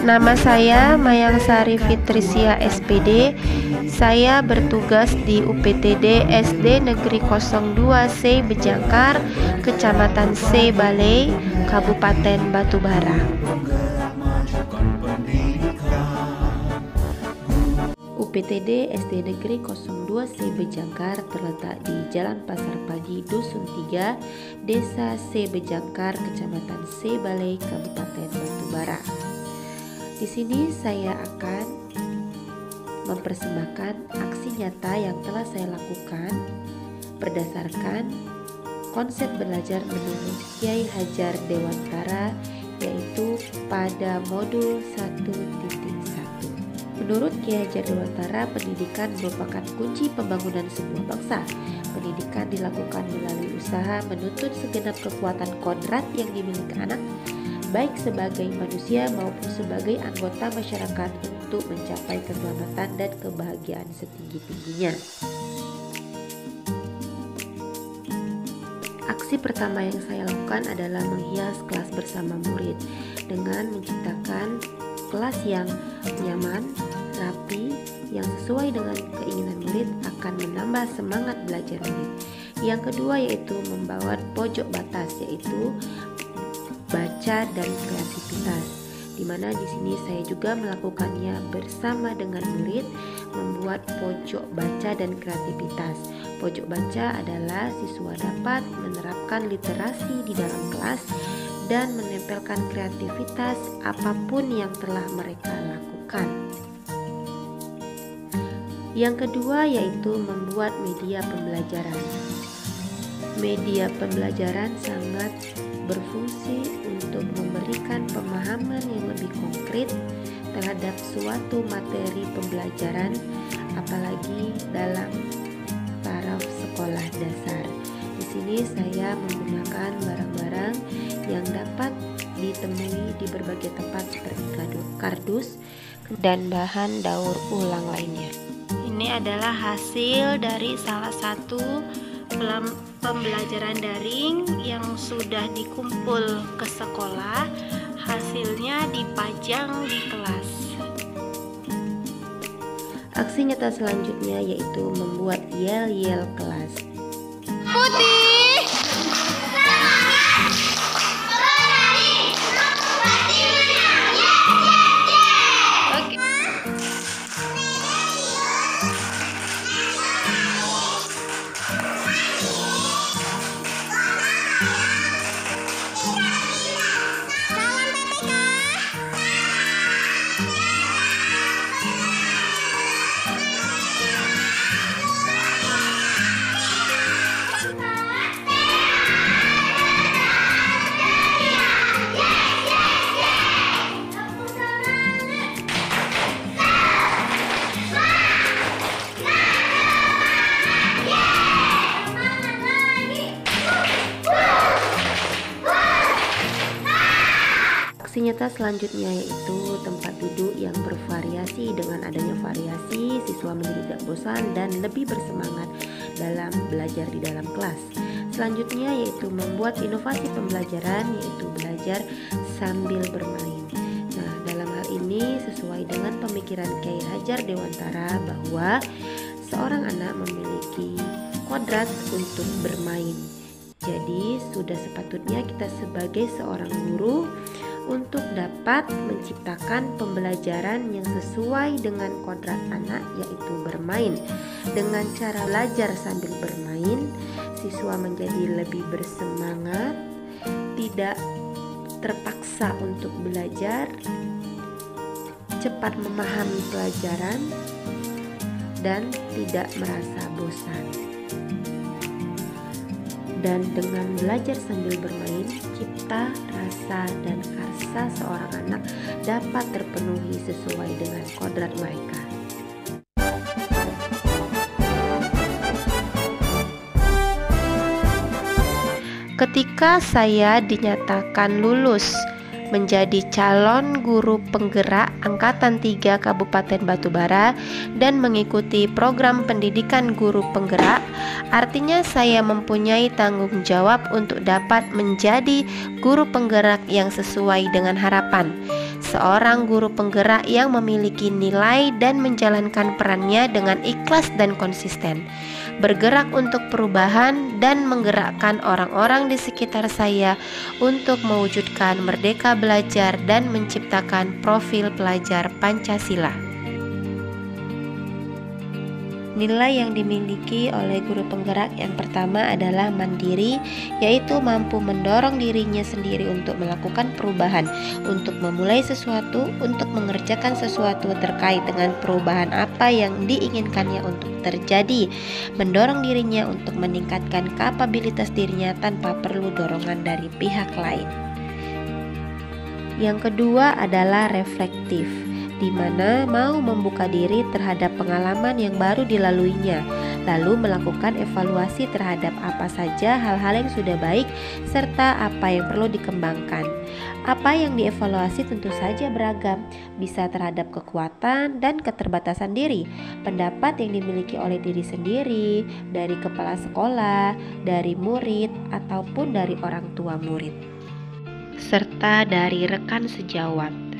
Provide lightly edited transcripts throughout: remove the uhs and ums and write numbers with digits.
Nama saya Mayangsari Fitrisia SPD. Saya bertugas di UPTD SD Negeri 02C Bejangkar, Kecamatan C Balai, Kabupaten Batubara. UPTD SD Negeri 02C Bejangkar terletak di Jalan Pasar Pagi, Dusun 3, Desa C Bejangkar, Kecamatan C Balai, Kabupaten Batubara. Di sini saya akan mempersembahkan aksi nyata yang telah saya lakukan berdasarkan konsep belajar menurut Kiai Hajar Dewantara, yaitu pada modul 1.1. Menurut Kiai Hajar Dewantara, pendidikan merupakan kunci pembangunan sebuah bangsa. Pendidikan dilakukan melalui usaha menuntut segenap kekuatan kodrat yang dimiliki anak, baik sebagai manusia maupun sebagai anggota masyarakat, untuk mencapai keselamatan dan kebahagiaan setinggi-tingginya. Aksi pertama yang saya lakukan adalah menghias kelas bersama murid dengan menciptakan kelas yang nyaman, rapi, yang sesuai dengan keinginan murid akan menambah semangat belajar murid. Yang kedua yaitu membawa pojok batas, yaitu baca dan kreativitas, di mana di sini saya juga melakukannya bersama dengan murid, membuat pojok baca dan kreativitas. Pojok baca adalah siswa dapat menerapkan literasi di dalam kelas dan menempelkan kreativitas apapun yang telah mereka lakukan. Yang kedua yaitu membuat media pembelajaran. Media pembelajaran sangat berfungsi untuk memberikan pemahaman yang lebih konkret terhadap suatu materi pembelajaran, apalagi dalam taraf sekolah dasar. Di sini saya menggunakan barang-barang yang dapat ditemui di berbagai tempat seperti kardus dan bahan daur ulang lainnya. Ini adalah hasil dari salah satu pembelajaran daring yang sudah dikumpul ke sekolah. Hasilnya dipajang di kelas. Aksi nyata selanjutnya yaitu membuat yel-yel kelas. Putih. Aksi nyata selanjutnya yaitu tempat duduk yang bervariasi. Dengan adanya variasi, siswa menjadi tidak bosan dan lebih bersemangat dalam belajar di dalam kelas. Selanjutnya yaitu membuat inovasi pembelajaran, yaitu belajar sambil bermain. Nah, dalam hal ini sesuai dengan pemikiran Kiai Hajar Dewantara bahwa seorang anak memiliki kodrat untuk bermain. Jadi sudah sepatutnya kita sebagai seorang guru untuk dapat menciptakan pembelajaran yang sesuai dengan kodrat anak, yaitu bermain. Dengan cara belajar sambil bermain, siswa menjadi lebih bersemangat, tidak terpaksa untuk belajar, cepat memahami pelajaran, dan tidak merasa bosan. Dan dengan belajar sambil bermain, cipta, rasa, dan karsa seorang anak dapat terpenuhi sesuai dengan kodrat mereka. Ketika saya dinyatakan lulus menjadi calon guru penggerak Angkatan 3 Kabupaten Batubara dan mengikuti program pendidikan guru penggerak, artinya saya mempunyai tanggung jawab untuk dapat menjadi guru penggerak yang sesuai dengan harapan. seorang guru penggerak yang memiliki nilai dan menjalankan perannya dengan ikhlas dan konsisten, bergerak untuk perubahan dan menggerakkan orang-orang di sekitar saya untuk mewujudkan merdeka belajar dan menciptakan profil pelajar Pancasila. Nilai yang dimiliki oleh guru penggerak yang pertama adalah mandiri, yaitu mampu mendorong dirinya sendiri untuk melakukan perubahan, untuk memulai sesuatu, untuk mengerjakan sesuatu terkait dengan perubahan apa yang diinginkannya untuk terjadi, mendorong dirinya untuk meningkatkan kapabilitas dirinya tanpa perlu dorongan dari pihak lain. Yang kedua adalah reflektif, di mana mau membuka diri terhadap pengalaman yang baru dilaluinya, lalu melakukan evaluasi terhadap apa saja hal-hal yang sudah baik serta apa yang perlu dikembangkan. Apa yang dievaluasi tentu saja beragam, bisa terhadap kekuatan dan keterbatasan diri, pendapat yang dimiliki oleh diri sendiri, dari kepala sekolah, dari murid, ataupun dari orang tua murid, serta dari rekan sejawat.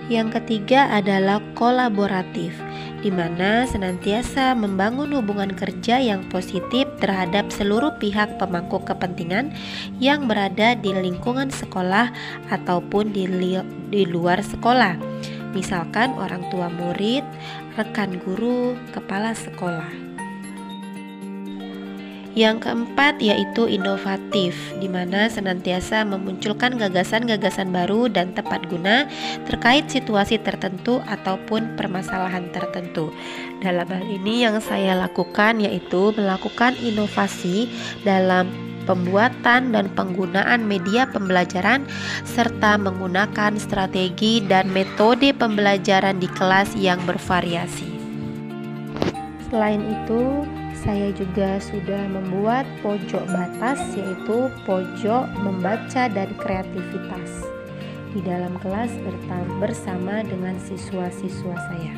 Yang ketiga adalah kolaboratif, di mana senantiasa membangun hubungan kerja yang positif terhadap seluruh pihak pemangku kepentingan yang berada di lingkungan sekolah ataupun di luar sekolah, misalkan orang tua murid, rekan guru, kepala sekolah. Yang keempat yaitu inovatif, di mana senantiasa memunculkan gagasan-gagasan baru dan tepat guna terkait situasi tertentu ataupun permasalahan tertentu. Dalam hal ini yang saya lakukan yaitu melakukan inovasi dalam pembuatan dan penggunaan media pembelajaran serta menggunakan strategi dan metode pembelajaran di kelas yang bervariasi. Selain itu, saya juga sudah membuat pojok batas, yaitu pojok membaca dan kreativitas di dalam kelas bersama dengan siswa-siswa saya.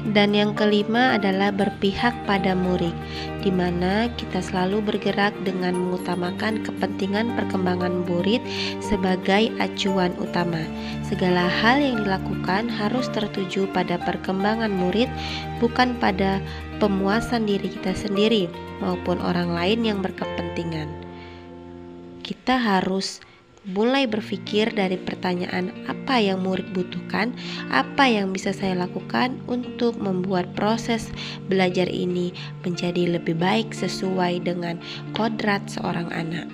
Dan yang kelima adalah berpihak pada murid, di mana kita selalu bergerak dengan mengutamakan kepentingan perkembangan murid sebagai acuan utama. Segala hal yang dilakukan harus tertuju pada perkembangan murid, bukan pada pemuasan diri kita sendiri maupun orang lain yang berkepentingan. Kita harus mulai berpikir dari pertanyaan apa yang murid butuhkan, apa yang bisa saya lakukan untuk membuat proses belajar ini menjadi lebih baik sesuai dengan kodrat seorang anak.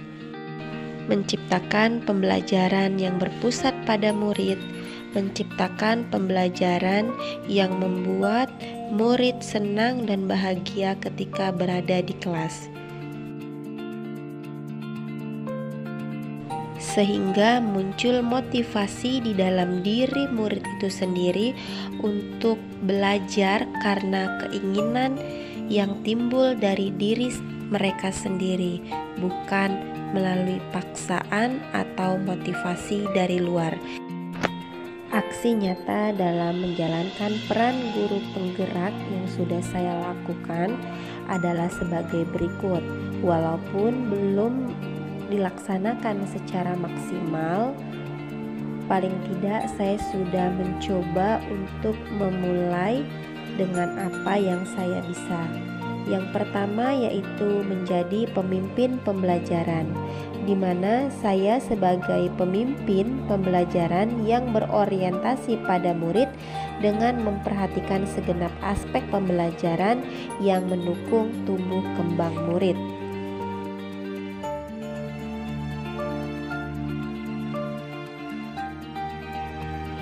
Menciptakan pembelajaran yang berpusat pada murid, menciptakan pembelajaran yang membuat murid senang dan bahagia ketika berada di kelas, sehingga muncul motivasi di dalam diri murid itu sendiri untuk belajar karena keinginan yang timbul dari diri mereka sendiri, bukan melalui paksaan atau motivasi dari luar. Aksi nyata dalam menjalankan peran guru penggerak yang sudah saya lakukan adalah sebagai berikut. Walaupun belum dilaksanakan secara maksimal, paling tidak saya sudah mencoba untuk memulai dengan apa yang saya bisa. Yang pertama yaitu menjadi pemimpin pembelajaran, di mana saya sebagai pemimpin pembelajaran yang berorientasi pada murid dengan memperhatikan segenap aspek pembelajaran yang mendukung tumbuh kembang murid.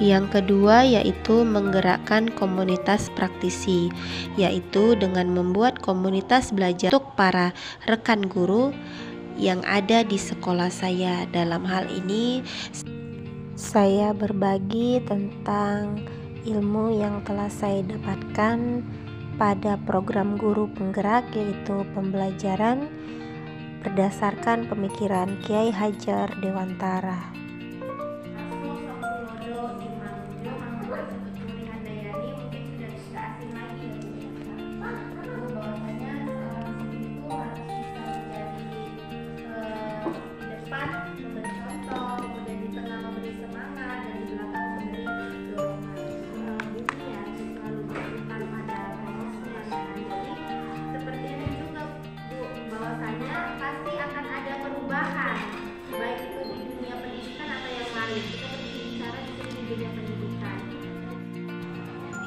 Yang kedua yaitu menggerakkan komunitas praktisi, yaitu dengan membuat komunitas belajar untuk para rekan guru yang ada di sekolah saya. Dalam hal ini saya berbagi tentang ilmu yang telah saya dapatkan pada program guru penggerak, yaitu pembelajaran berdasarkan pemikiran Kiai Hajar Dewantara.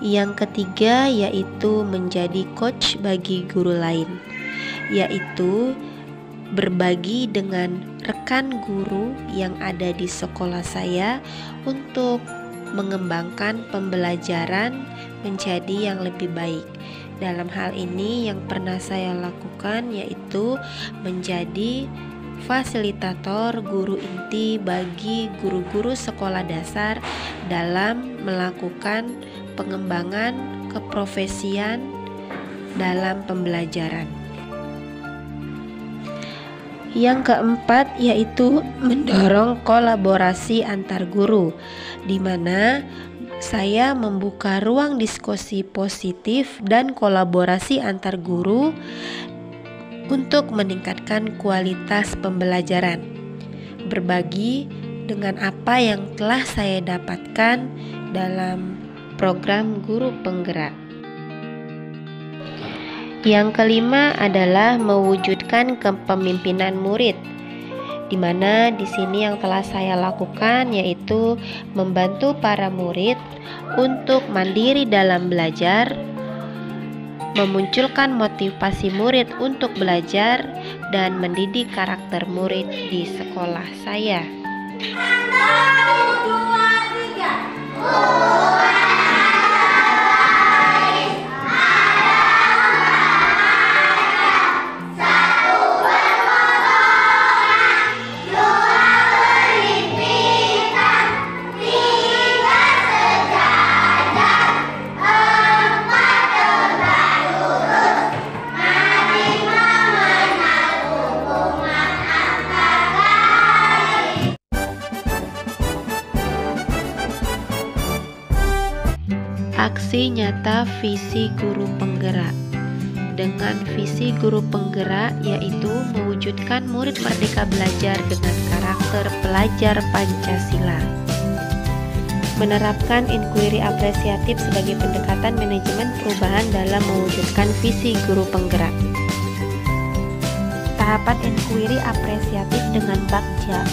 Yang ketiga yaitu menjadi coach bagi guru lain, yaitu berbagi dengan rekan guru yang ada di sekolah saya untuk mengembangkan pembelajaran menjadi yang lebih baik. Dalam hal ini yang pernah saya lakukan yaitu menjadi fasilitator guru inti bagi guru-guru sekolah dasar dalam melakukan pengembangan keprofesian dalam pembelajaran. Yang keempat yaitu mendorong kolaborasi antar guru, di mana saya membuka ruang diskusi positif dan kolaborasi antar guru untuk meningkatkan kualitas pembelajaran. Berbagi dengan apa yang telah saya dapatkan dalam program guru penggerak. Yang kelima adalah mewujudkan kepemimpinan murid, di mana di sini yang telah saya lakukan yaitu membantu para murid untuk mandiri dalam belajar, memunculkan motivasi murid untuk belajar, dan mendidik karakter murid di sekolah saya. 1, 2, 3. Aksi nyata visi guru penggerak. Dengan visi guru penggerak yaitu mewujudkan murid merdeka belajar dengan karakter pelajar Pancasila. Menerapkan inquiry apresiatif sebagai pendekatan manajemen perubahan dalam mewujudkan visi guru penggerak. Tahapan inquiry apresiatif dengan bakja.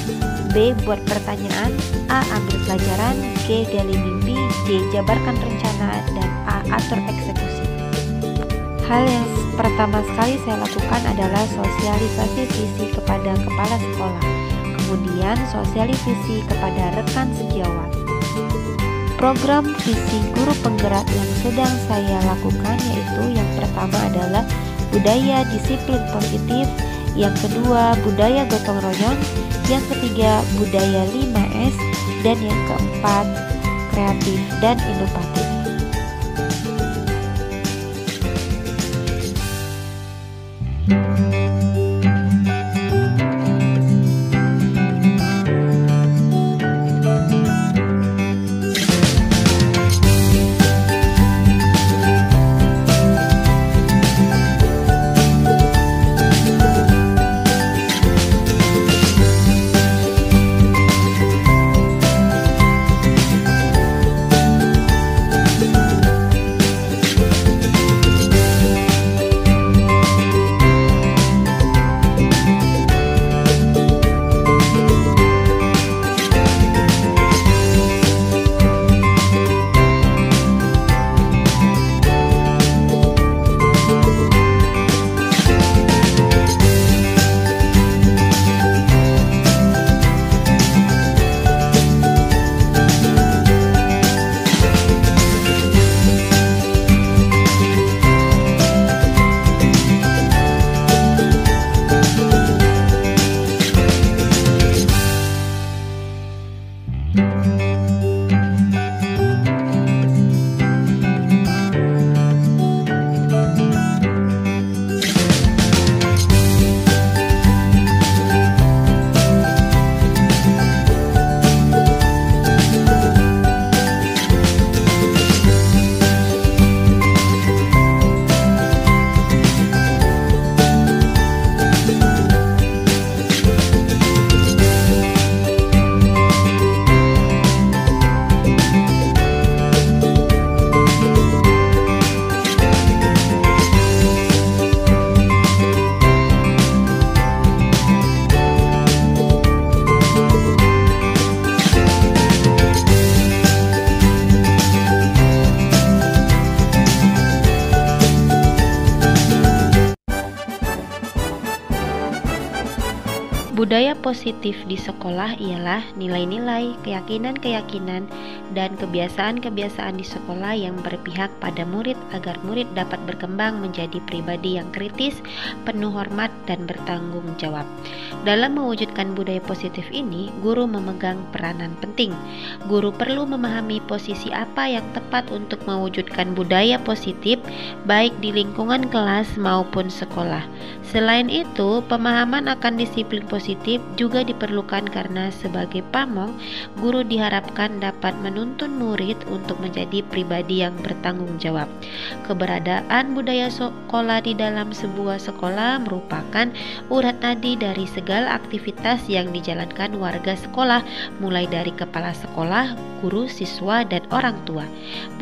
B. Buat pertanyaan. A. Ambil pelajaran. G. Gali mimpi. D. Jabarkan rencana. Dan A. Atur eksekusi. Hal yang pertama sekali saya lakukan adalah sosialisasi visi kepada kepala sekolah, kemudian sosialisasi kepada rekan sejawat. Program visi guru penggerak yang sedang saya lakukan yaitu yang pertama adalah budaya disiplin positif, yang kedua budaya gotong royong, yang ketiga budaya 5S, dan yang keempat kreatif dan inovatif. Budaya positif di sekolah ialah nilai-nilai, keyakinan-keyakinan, dan kebiasaan-kebiasaan di sekolah yang berpihak pada murid agar murid dapat berkembang menjadi pribadi yang kritis, penuh hormat, dan bertanggung jawab. Dalam mewujudkan budaya positif ini, guru memegang peranan penting. Guru perlu memahami posisi apa yang tepat untuk mewujudkan budaya positif, baik di lingkungan kelas maupun sekolah. Selain itu, pemahaman akan disiplin positif juga diperlukan karena sebagai pamong, guru diharapkan dapat menuntun murid untuk menjadi pribadi yang bertanggung jawab. Keberadaan budaya sekolah di dalam sebuah sekolah merupakan urat nadi dari segala aktivitas yang dijalankan warga sekolah, mulai dari kepala sekolah, guru, siswa, dan orang tua.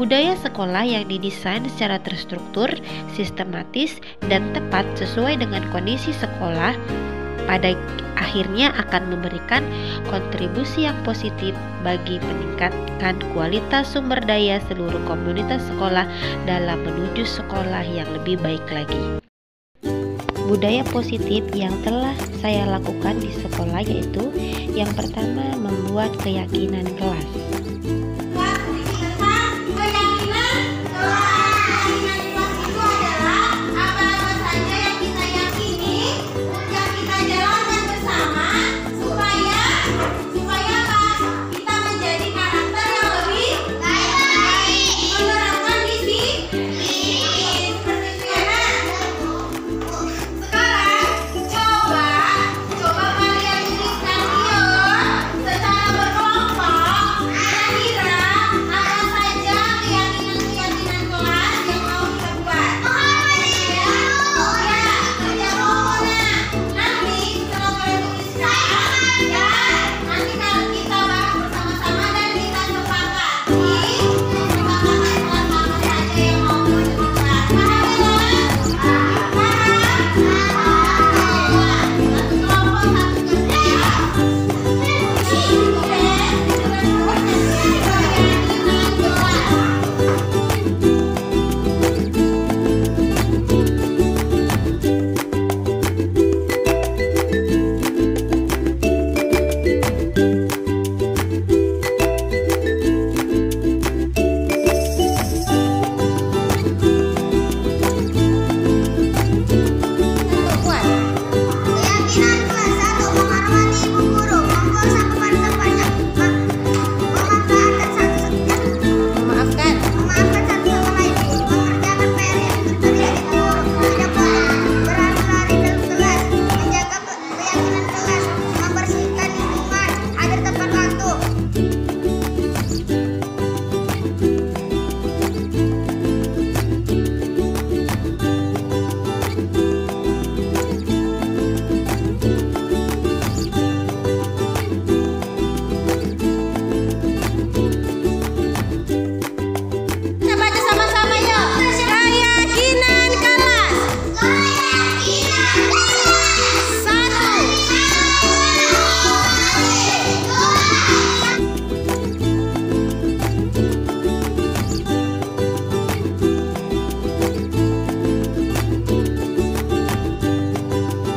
Budaya sekolah yang didesain secara terstruktur, sistematis, dan tepat sesuai dengan kondisi sekolah pada akhirnya akan memberikan kontribusi yang positif bagi meningkatkan kualitas sumber daya seluruh komunitas sekolah dalam menuju sekolah yang lebih baik lagi. Budaya positif yang telah saya lakukan di sekolah yaitu yang pertama, membuat keyakinan kelas.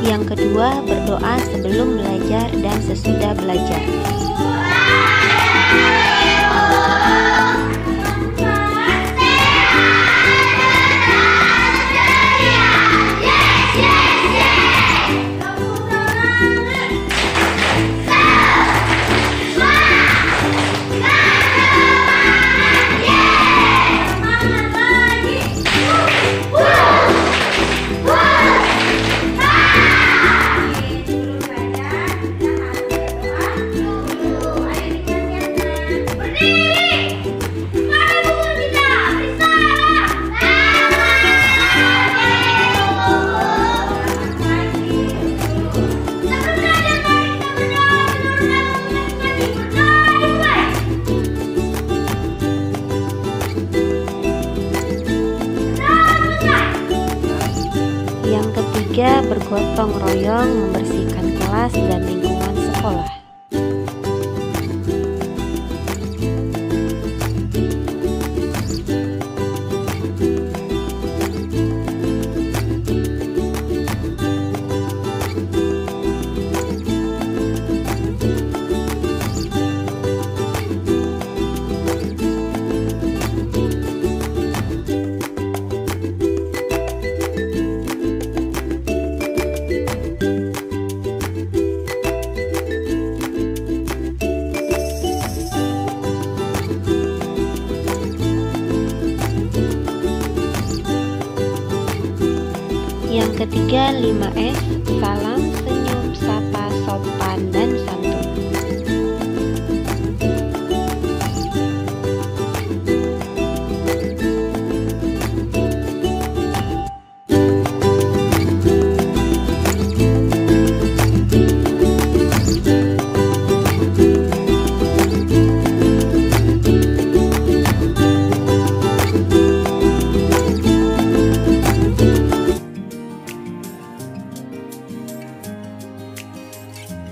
Yang kedua, berdoa sebelum belajar dan sesudah belajar. Yang ketiga, bergotong royong membersihkan kelas dan lingkungan sekolah. ketiga 5S, salam, senyum, sapa, sopan, dan santun.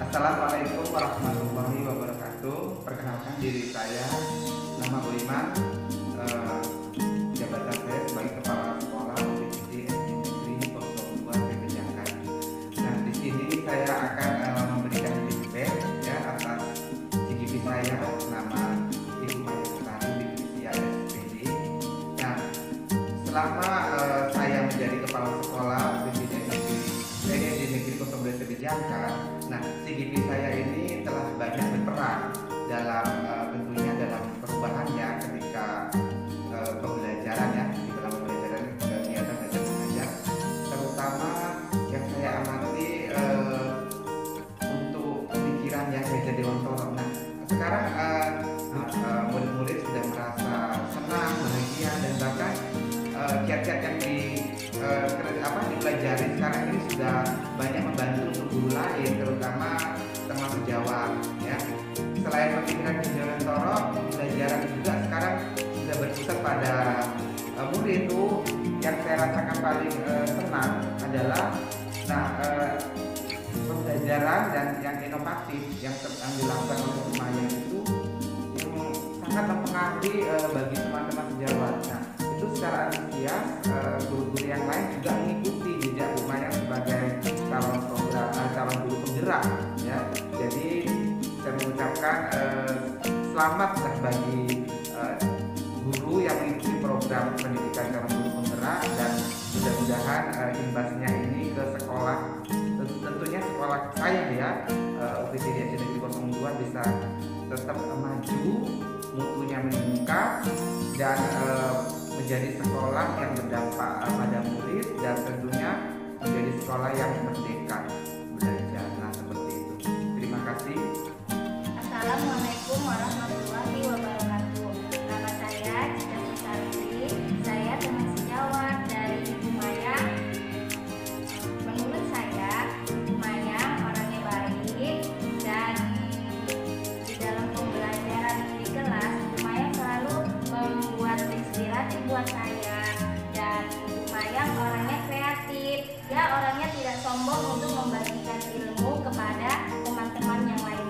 Assalamualaikum warahmatullahi wabarakatuh. Perkenalkan diri saya, nama Boiman. Jabatan saya sebagai kepala sekolah OPD SD Negeri 02 Pejakan. Nah, di sini saya akan memberikan feedback ya atas CGP saya, nama Ibu Maya Sutari Divisi SPD. Nah, selama saya menjadi kepala sekolah OPD Negeri 02 Pejakan, nah, CGP saya ini telah banyak berperan dalam tentunya dalam perubahannya ketika pembelajaran ya, di dalam pembelajaran kegiatan belajar mengajar, terutama yang saya amati untuk pemikiran yang belajar di Wontoro. Nah, sekarang murid-murid sudah merasa senang, bahagia, dan bahkan kiat-kiat yang dipelajari sekarang ini sudah banyak membantu untuk guru lain, terutama termasuk Jawa ya. Selain pemikiran di Wontoro, pembelajaran juga sekarang sudah berpusat pada murid. Itu yang saya rasakan paling senang adalah pembelajaran dan yang inovatif yang dilakukan oleh Maya itu sangat mempengaruhi bagi teman-teman sejawat. Nah, itu secara antusias guru-guru yang lain juga mengikuti jejak Bu Maya sebagai calon guru penggerak ya. Jadi saya mengucapkan selamat bagi guru yang mengikuti program pendidikan calon guru penggerak, dan mudah-mudahan imbasnya ini ke sekolah, tentunya sekolah saya ya, OPD Negeri 02 bisa tetap maju, mutunya meningkat, dan menjadi sekolah yang berdampak pada murid, dan tentunya menjadi sekolah yang merdeka belajar. Nah, seperti itu. Terima kasih. Assalamualaikum warahmatullahi wabarakatuh. Nama saya Cita Susarti. Saya teman sejawat dari Ibu Maya. Menurut saya, Ibu Maya orangnya baik, dan di dalam pembelajaran di kelas, Ibu Maya selalu membuat inspirasi buat saya. Dan Ibu Maya orangnya kreatif. Dia orangnya tidak sombong untuk membagikan ilmu kepada teman-teman yang lain.